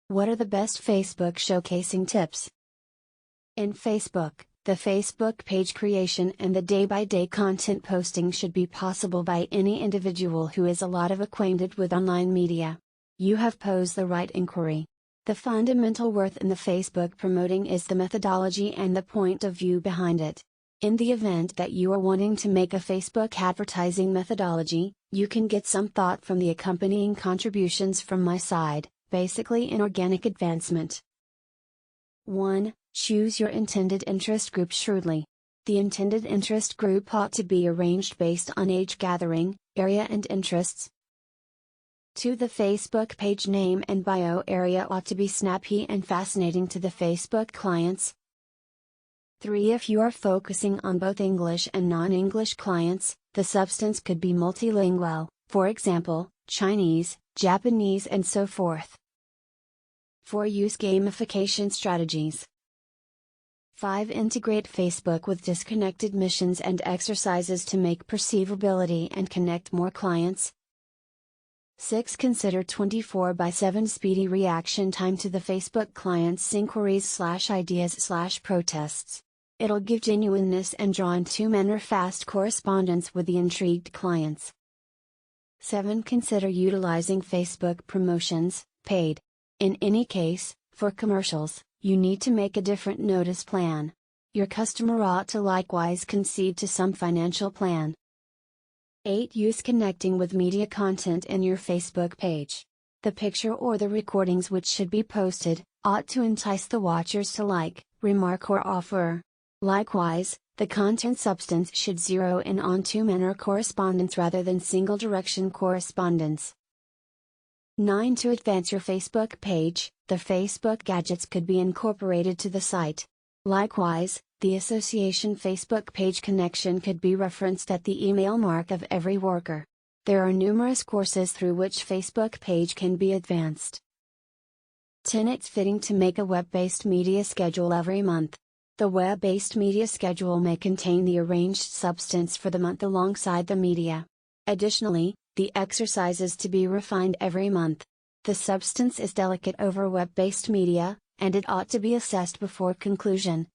What are the best Facebook showcasing tips? In Facebook, the Facebook page creation and the day-by-day content posting should be possible by any individual who is a lot of acquainted with online media. You have posed the right inquiry. The fundamental worth in the Facebook promoting is the methodology and the point of view behind it. In the event that you are wanting to make a Facebook advertising methodology, you can get some thought from the accompanying contributions from my side, basically in organic advancement. 1. Choose your intended interest group shrewdly. The intended interest group ought to be arranged based on age gathering, area and interests. 2. The Facebook page name and bio area ought to be snappy and fascinating to the Facebook clients. 3. If you are focusing on both English and non-English clients, the substance could be multilingual, for example, Chinese, Japanese and so forth. 4. Use gamification strategies. 5. Integrate Facebook with disconnected missions and exercises to make perceivability and connect more clients. 6. Consider 24/7 speedy reaction time to the Facebook clients' inquiries/ideas/protests. It'll give genuineness and draw in two-manner fast correspondence with the intrigued clients. 7. Consider utilizing Facebook promotions, paid. In any case, for commercials, you need to make a different notice plan. Your customer ought to likewise concede to some financial plan. 8. Use connecting with media content in your Facebook page. The picture or the recordings which should be posted, ought to entice the watchers to like, remark or offer. Likewise, the content substance should zero in on two-manner correspondence rather than single-direction correspondence. 9. To advance your Facebook page, the Facebook gadgets could be incorporated to the site. Likewise, the association Facebook page connection could be referenced at the email mark of every worker. There are numerous courses through which Facebook page can be advanced. 10. It's fitting to make a web-based media schedule every month. The web-based media schedule may contain the arranged substance for the month alongside the media. Additionally, the exercises to be refined every month. The substance is delicate over web-based media, and it ought to be assessed before conclusion,